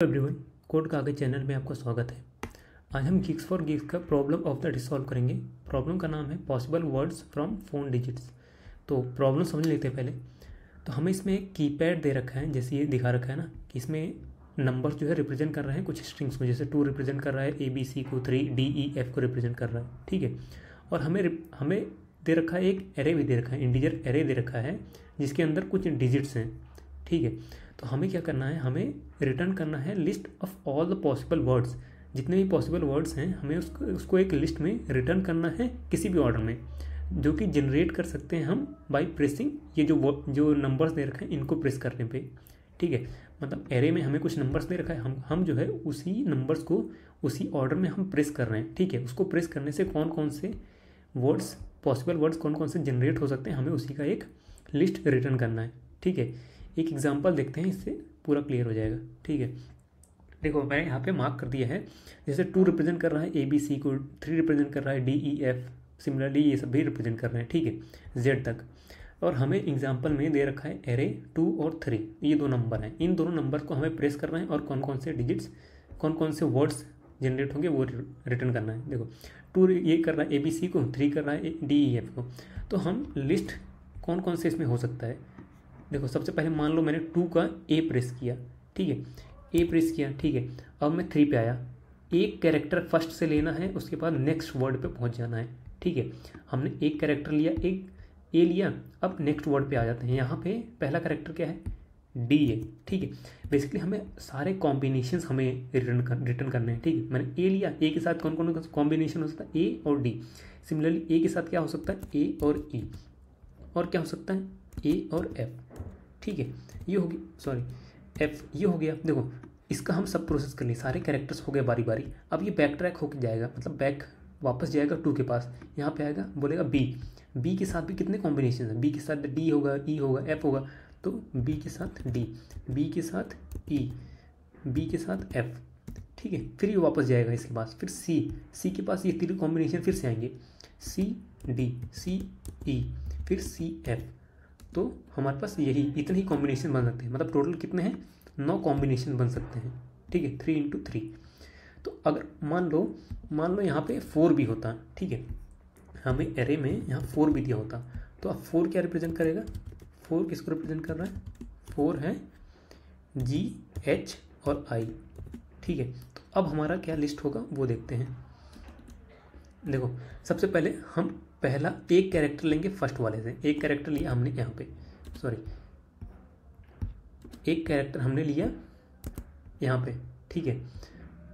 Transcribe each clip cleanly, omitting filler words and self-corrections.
Everyone, code का आगे channel में आपका स्वागत है। आज हम गिग्स फॉर गिग्स का problem of the day solve करेंगे। प्रॉब्लम का नाम है पॉसिबल वर्ड्स फ्रॉम 4 डिजिट्स। तो प्रॉब्लम समझ लेते हैं पहले। तो हमें इसमें एक कीपैड दे रखा है, जैसे ये दिखा रखा है ना कि इसमें नंबर्स जो है रिप्रेजेंट कर रहे हैं कुछ स्ट्रिंग्स को। जैसे 2 रिप्रेजेंट कर रहा है ABC को, 3 DEF को रिप्रेजेंट कर रहा है, ठीक है। और हमें दे रखा है एक एरे भी दे रखा है, इंटीजर एरे दे रखा है जिसके अंदर कुछ डिजिट्स हैं, ठीक है। तो हमें क्या करना है, हमें रिटर्न करना है list of all the possible words. जितने भी पॉसिबल वर्ड्स हैं हमें उसको एक लिस्ट में रिटर्न करना है किसी भी ऑर्डर में, जो कि जनरेट कर सकते हैं हम बाय प्रेसिंग ये जो नंबर्स दे रखे हैं इनको प्रेस करने पे, ठीक है। मतलब एरे में हमें कुछ नंबर्स दे रखा है, हम जो है उसी नंबर्स को उसी ऑर्डर में हम प्रेस कर रहे हैं, ठीक है। उसको प्रेस करने से कौन कौन से वर्ड्स, पॉसिबल वर्ड्स कौन कौन से जनरेट हो सकते हैं, हमें उसी का एक लिस्ट रिटर्न करना है, ठीक है। एक एग्जांपल देखते हैं, इससे पूरा क्लियर हो जाएगा, ठीक है। देखो मैंने यहाँ पे मार्क कर दिया है, जैसे 2 रिप्रेजेंट कर रहा है ABC को, 3 रिप्रेजेंट कर रहा है DEF, सिमिलरली ये सब भी रिप्रेजेंट कर रहे हैं, ठीक है, Z तक। और हमें एग्जांपल में दे रखा है एरे 2 और 3, ये 2 नंबर हैं। इन दोनों नंबर को हमें प्रेस करना है और कौन कौन से डिजिट्स, कौन कौन से वर्ड्स जनरेट होंगे वो रिटर्न करना है। देखो 2 ये कर रहा है ABC को, 3 कर रहा है DEF को। तो हम लिस्ट कौन कौन से इसमें हो सकता है, देखो सबसे पहले मान लो मैंने 2 का A प्रेस किया, ठीक है, A प्रेस किया, ठीक है। अब मैं 3 पे आया, एक कैरेक्टर फर्स्ट से लेना है, उसके बाद नेक्स्ट वर्ड पे पहुंच जाना है, ठीक है। हमने एक कैरेक्टर लिया, एक A लिया, अब नेक्स्ट वर्ड पे आ जाते हैं। यहाँ पे पहला कैरेक्टर क्या है, D है, ठीक है। बेसिकली हमें सारे कॉम्बिनेशंस हमें रिटर्न करने हैं, ठीक है। मैंने A लिया, A के साथ कौन कौन कॉम्बिनेशन हो सकता है, A और D। सिमिलरली A के साथ क्या हो सकता है, A और E, और क्या हो सकता है A और F, ठीक है। ये होगी, सॉरी F, ये हो गया। देखो इसका हम सब प्रोसेस कर लिए, सारे कैरेक्टर्स हो गए बारी बारी। अब ये बैक ट्रैक होकर जाएगा, मतलब बैक वापस जाएगा 2 के पास, यहाँ पे आएगा, बोलेगा B के साथ भी कितने कॉम्बिनेशन हैं, B के साथ D होगा, E होगा, F होगा। तो B के साथ D, B के साथ E, B के साथ F, ठीक है। फिर ये वापस जाएगा इसके पास, फिर C के पास ये 3 कॉम्बिनेशन फिर से आएंगे, C D, C E, फिर C F। तो हमारे पास यही इतने ही कॉम्बिनेशन बन सकते हैं, मतलब टोटल कितने हैं, 9 कॉम्बिनेशन बन सकते हैं, ठीक है, 3 × 3। तो अगर मान लो यहाँ पे 4 भी होता, ठीक है, हमें एरे में यहाँ 4 भी दिया होता, तो अब 4 क्या रिप्रेजेंट करेगा, 4 किसको रिप्रेजेंट कर रहा है, 4 है G H और I, ठीक है। तो अब हमारा क्या लिस्ट होगा वो देखते हैं। देखो सबसे पहले हम पहला एक कैरेक्टर लेंगे फर्स्ट वाले से, एक कैरेक्टर लिया हमने यहाँ पे, सॉरी एक कैरेक्टर हमने लिया यहाँ पे, ठीक है।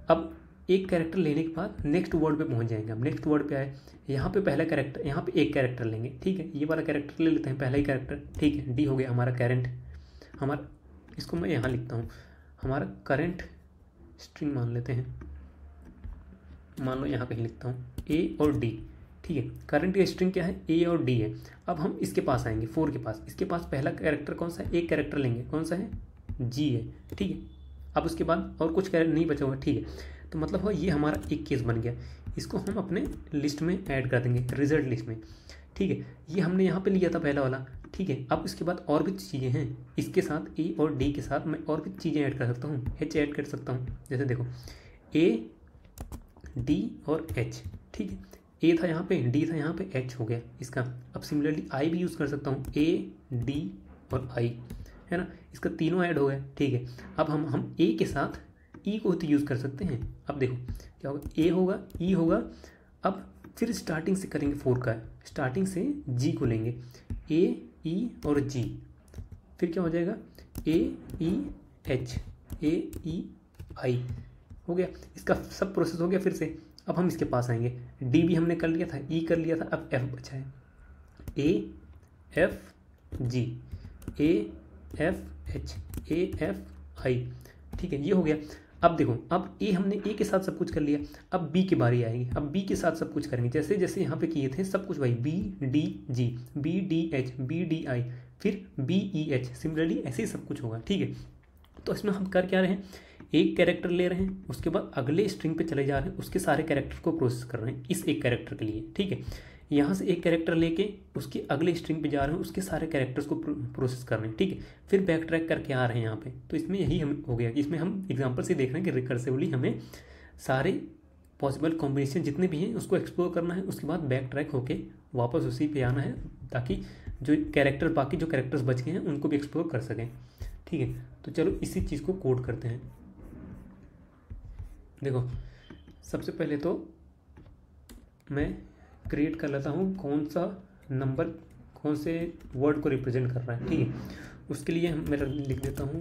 अब एक कैरेक्टर लेने के बाद नेक्स्ट वर्ड पे पहुँच जाएंगे। हम नेक्स्ट वर्ड पे आए, यहाँ पे पहला कैरेक्टर, यहाँ पे एक कैरेक्टर लेंगे, ठीक है। ये वाला कैरेक्टर ले लेते हैं, पहला ही कैरेक्टर, ठीक है। D हो गया हमारा करेंट, हमारा इसको मैं यहाँ लिखता हूँ, हमारा करेंट स्ट्रिंग मान लेते हैं, मान लो यहाँ कहीं लिखता हूँ A और D, ठीक है। करंट स्ट्रिंग क्या है, A और D है। अब हम इसके पास आएंगे, 4 के पास, इसके पास पहला कैरेक्टर कौन सा है, एक कैरेक्टर लेंगे, कौन सा है, G है, ठीक है। अब उसके बाद और कुछ कैरेक्टर नहीं बचा हुआ, ठीक है। तो मतलब हो ये हमारा एक केस बन गया, इसको हम अपने लिस्ट में ऐड कर देंगे, रिजल्ट लिस्ट में, ठीक है। ये हमने यहाँ पे लिया था पहला वाला, ठीक है। अब इसके बाद और भी चीज़ें हैं, इसके साथ A और D के साथ मैं और भी चीज़ें ऐड कर सकता हूँ, H ऐड कर सकता हूँ। जैसे देखो A D और H, ठीक है। A था यहाँ पे, D था यहाँ पे, H हो गया इसका। अब सिमिलरली I भी यूज़ कर सकता हूँ, A D और I, है ना, इसका तीनों ऐड हो गया, ठीक है। अब हम A के साथ E को तो यूज़ कर सकते हैं। अब देखो क्या होगा, A होगा, E होगा। अब फिर स्टार्टिंग से करेंगे 4 का, स्टार्टिंग से G को लेंगे, A E और G, फिर क्या हो जाएगा A E H, A E I हो गया। इसका सब प्रोसेस हो गया फिर से। अब हम इसके पास आएंगे, D भी हमने कर लिया था, E कर लिया था, अब F बचा है, A F G, A F H, A F I, ठीक है, ये हो गया। अब देखो अब हमने A के साथ सब कुछ कर लिया, अब B की बारी आएगी, अब B के साथ सब कुछ करेंगे, जैसे जैसे यहाँ पे किए थे सब कुछ भाई, B D G, B D H, B D I, फिर B E H, सिमिलरली ऐसे ही सब कुछ होगा, ठीक है। तो इसमें हम कर क्या रहे हैं, एक कैरेक्टर ले रहे हैं, उसके बाद अगले स्ट्रिंग पे चले जा रहे हैं, उसके सारे कैरेक्टर को प्रोसेस कर रहे हैं इस एक कैरेक्टर के लिए, ठीक है। यहाँ से एक कैरेक्टर लेके उसके अगले स्ट्रिंग पे जा रहे हैं, उसके सारे कैरेक्टर्स को प्रोसेस कर रहे हैं, ठीक है, फिर बैक ट्रैक करके आ रहे हैं यहाँ पे। तो इसमें यही हम हो गया कि इसमें हम एग्जांपल से देख रहे हैं कि रिकर्सिवली हमें सारे पॉसिबल कॉम्बिनेशन जितने भी हैं उसको एक्सप्लोर करना है, उसके बाद बैक ट्रैक होके वापस उसी पे आना है, ताकि जो कैरेक्टर बाकी जो कैरेक्टर्स बच गए हैं उनको भी एक्सप्लोर कर सकें, ठीक है। तो चलो इसी चीज़ को कोड करते हैं। देखो सबसे पहले तो मैं क्रिएट कर लेता हूँ कौन सा नंबर कौन से वर्ड को रिप्रेजेंट कर रहा है, ठीक है। उसके लिए मैं लिख देता हूँ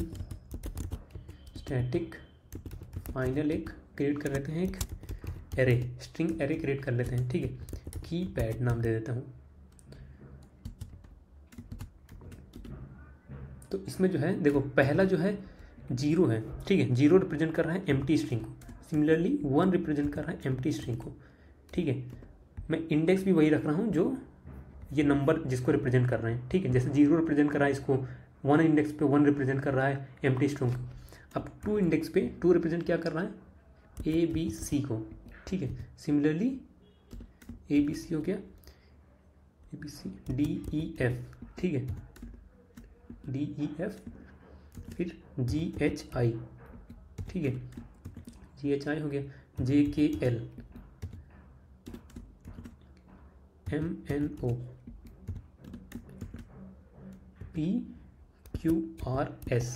स्टैटिक फाइनल, एक क्रिएट कर लेते हैं एक एरे, स्ट्रिंग एरे क्रिएट कर लेते हैं, ठीक है। कीपैड नाम दे देता हूँ। तो इसमें जो है देखो पहला जो है 0 है, ठीक है, 0 रिप्रेजेंट कर रहा है एम्प्टी स्ट्रिंग को। सिमिलरली 1 रिप्रेजेंट कर रहा है एम्प्टी स्ट्रिंग को, ठीक है। मैं इंडेक्स भी वही रख रहा हूँ जो ये नंबर जिसको रिप्रेजेंट कर रहे हैं, ठीक है। जैसे 0 रिप्रेजेंट कर रहा है इसको, 1 इंडेक्स पे 1 रिप्रेजेंट कर रहा है एम्प्टी स्ट्रिंग को। अब 2 इंडेक्स पे 2 रिप्रेजेंट क्या कर रहा है ABC को, ठीक है। सिमिलरली ABC हो गया ABC DEF, ठीक है, DEF, फिर GHI, ठीक है, GHI हो गया JKL MNO PQRS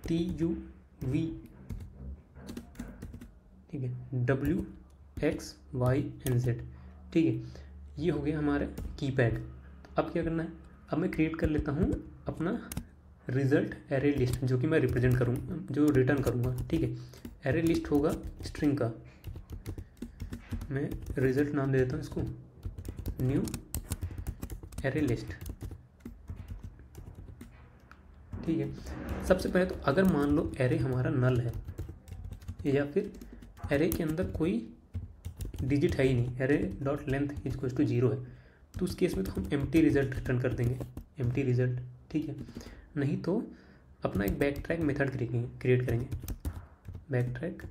TUV, ठीक है, WXYNZ, ठीक है। ये हो गया हमारे कीपैड। अब क्या करना है, अब मैं क्रिएट कर लेता हूँ अपना रिजल्ट एरे लिस्ट, जो कि मैं रिप्रेजेंट करूँगा, जो रिटर्न करूँगा, ठीक है। एरे लिस्ट होगा स्ट्रिंग का, मैं रिजल्ट नाम दे देता हूँ इसको, न्यू एरे लिस्ट, ठीक है। सबसे पहले तो अगर मान लो एरे हमारा नल है या फिर एरे के अंदर कोई डिजिट है ही नहीं, array dot length equal to 0 है, तो उस केस में तो हम एम्प्टी रिजल्ट रिटर्न कर देंगे, एम्प्टी रिजल्ट, ठीक है। नहीं तो अपना एक बैक ट्रैक मेथड क्रिएट करेंगे। बैक ट्रैक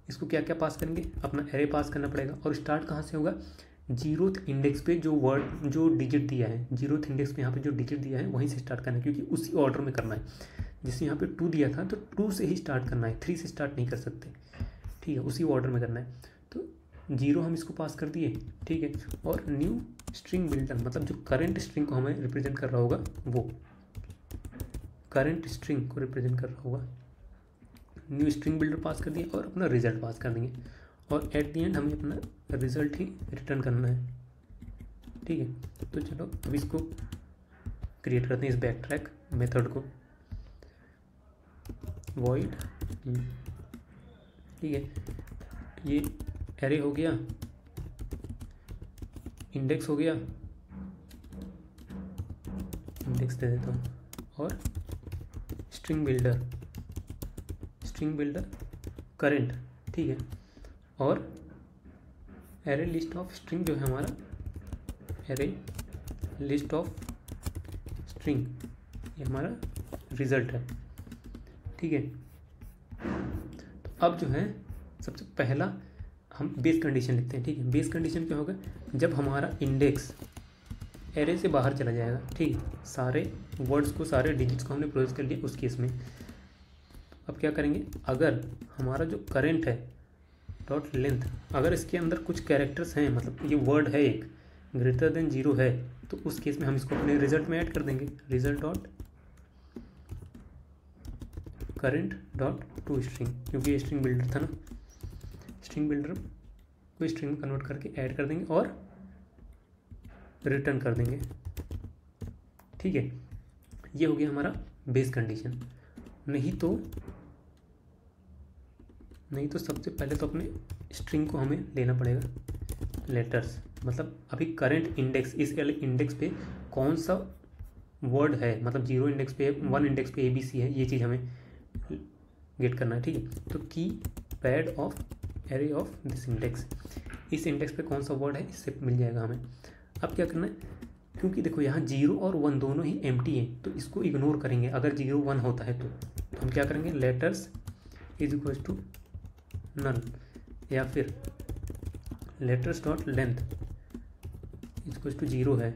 इसको क्या क्या पास करेंगे, अपना एरे पास करना पड़ेगा। और स्टार्ट कहाँ से होगा, 0th इंडेक्स पे जो वर्ड जो डिजिट दिया है, 0th इंडेक्स पे यहाँ पे जो डिजिट दिया है वहीं से स्टार्ट करना है, क्योंकि उसी ऑर्डर में करना है। जैसे यहाँ पे 2 दिया था तो 2 से ही स्टार्ट करना है, 3 से स्टार्ट नहीं कर सकते, ठीक है, उसी ऑर्डर में करना है। तो 0 हम इसको पास कर दिए, ठीक है। और न्यू स्ट्रिंग बिल्डर मतलब जो करंट स्ट्रिंग को हमें रिप्रेजेंट कर रहा होगा, वो करंट स्ट्रिंग को रिप्रेजेंट कर रहा होगा, न्यू स्ट्रिंग बिल्डर पास कर दिया और अपना रिजल्ट पास कर देंगे। और एट दी एंड हमें अपना रिजल्ट ही रिटर्न करना है, ठीक है। तो चलो अब इसको क्रिएट करते हैं, इस बैक ट्रैक मेथड को, वॉइड, ठीक है। ये एरे हो गया, इंडेक्स हो गया, इंडेक्स दे देता हूँ, और स्ट्रिंग बिल्डर करंट, ठीक है। और एरे लिस्ट ऑफ स्ट्रिंग जो है हमारा, एरे लिस्ट ऑफ स्ट्रिंग, ये हमारा रिजल्ट है, ठीक है। तो अब जो है सबसे पहला हम बेस कंडीशन लिखते हैं, ठीक है। बेस कंडीशन क्या होगा, जब हमारा इंडेक्स एरे से बाहर चला जाएगा, ठीक है, सारे वर्ड्स को सारे डिजिट्स को हमने प्रोसेस कर लिया उस केस में। अब क्या करेंगे, अगर हमारा जो करेंट है डॉट लेंथ, अगर इसके अंदर कुछ कैरेक्टर्स हैं, मतलब ये वर्ड है एक ग्रेटर देन 0 है, तो उस केस में हम इसको अपने रिजल्ट में ऐड कर देंगे, result dot current dot to string, क्योंकि ये स्ट्रिंग बिल्डर था ना, स्ट्रिंग बिल्डर को स्ट्रिंग में कन्वर्ट करके ऐड कर देंगे और रिटर्न कर देंगे, ठीक है। ये हो गया हमारा बेस कंडीशन। नहीं तो सबसे पहले तो अपने स्ट्रिंग को हमें लेना पड़ेगा लेटर्स, मतलब अभी करंट इंडेक्स, इस इंडेक्स पे कौन सा वर्ड है, मतलब 0 इंडेक्स पे 1 इंडेक्स पे ABC है, ये चीज़ हमें गेट करना है, ठीक है। तो की pad of array of this index, इस इंडेक्स पे कौन सा वर्ड है इससे मिल जाएगा हमें। अब क्या करना है, क्योंकि देखो यहाँ 0 और 1 दोनों ही एम्प्टी है, तो इसको इग्नोर करेंगे। अगर 0 1 होता है तो हम क्या करेंगे, letters is equal to null, या फिर letters dot length equal to 0 है,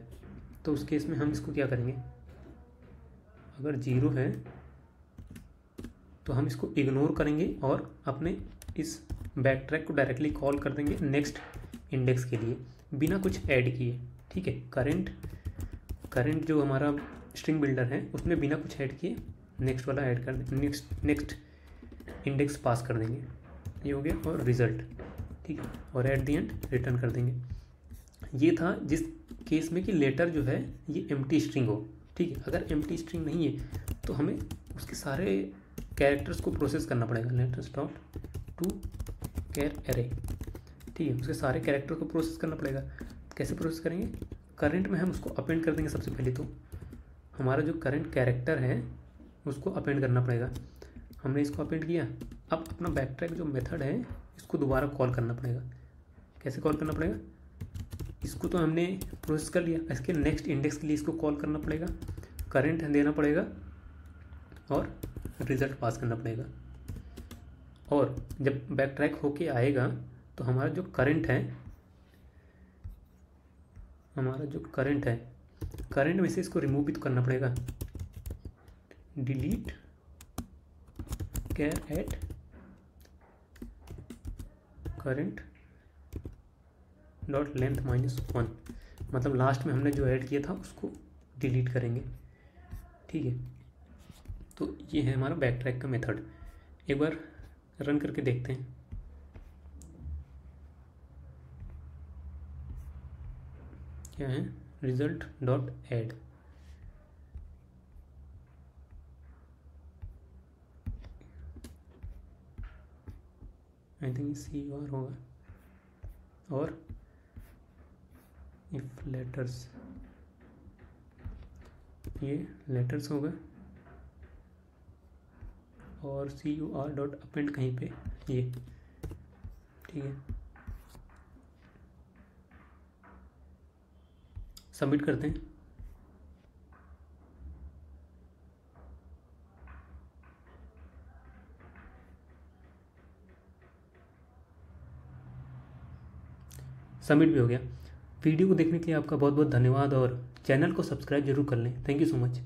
तो उस केस में हम इसको क्या करेंगे, अगर 0 है तो हम इसको इग्नोर करेंगे और अपने इस बैक ट्रैक को डायरेक्टली कॉल कर देंगे नेक्स्ट इंडेक्स के लिए बिना कुछ ऐड किए। ठीक है, करंट जो हमारा स्ट्रिंग बिल्डर है उसमें बिना कुछ ऐड किए नेक्स्ट वाला ऐड कर देंगे, नेक्स्ट इंडेक्स पास कर देंगे, ये हो गया, और रिजल्ट। ठीक है, और एट द एंड रिटर्न कर देंगे। ये था जिस केस में कि लेटर जो है ये एम्प्टी स्ट्रिंग हो। ठीक है, अगर एम्प्टी स्ट्रिंग नहीं है तो हमें उसके सारे कैरेक्टर्स को प्रोसेस करना पड़ेगा, letters dot to char array. ठीक है, उसके सारे कैरेक्टर को प्रोसेस करना पड़ेगा। कैसे प्रोसेस करेंगे, करंट में हम उसको अपेंड कर देंगे। सबसे पहले तो हमारा जो करंट कैरेक्टर है उसको अपेंड करना पड़ेगा। हमने इसको अपेंड किया, अब अपना बैक ट्रैक जो मेथड है इसको दोबारा कॉल करना पड़ेगा। कैसे कॉल करना पड़ेगा, इसको तो हमने प्रोसेस कर लिया, इसके नेक्स्ट इंडेक्स के लिए इसको कॉल करना पड़ेगा, करंट देना पड़ेगा और रिजल्ट पास करना पड़ेगा। और जब बैक ट्रैक होके आएगा तो हमारा जो करंट है करंट में से इसको रिमूव भी तो करना पड़ेगा, delete char at current dot length -1, मतलब लास्ट में हमने जो ऐड किया था उसको डिलीट करेंगे। ठीक है, तो ये है हमारा बैक ट्रैक का मेथड। एक बार रन करके देखते हैं। क्या है, result dot add. I think CUR होगा, और इफ लेटर्स, ये लेटर्स होगा, और CUR डॉट अपेंड कहीं पे ये। ठीक है, सबमिट करते हैं। सबमिट भी हो गया। वीडियो को देखने के लिए आपका बहुत बहुत धन्यवाद, और चैनल को सब्सक्राइब जरूर कर लें। Thank you so much.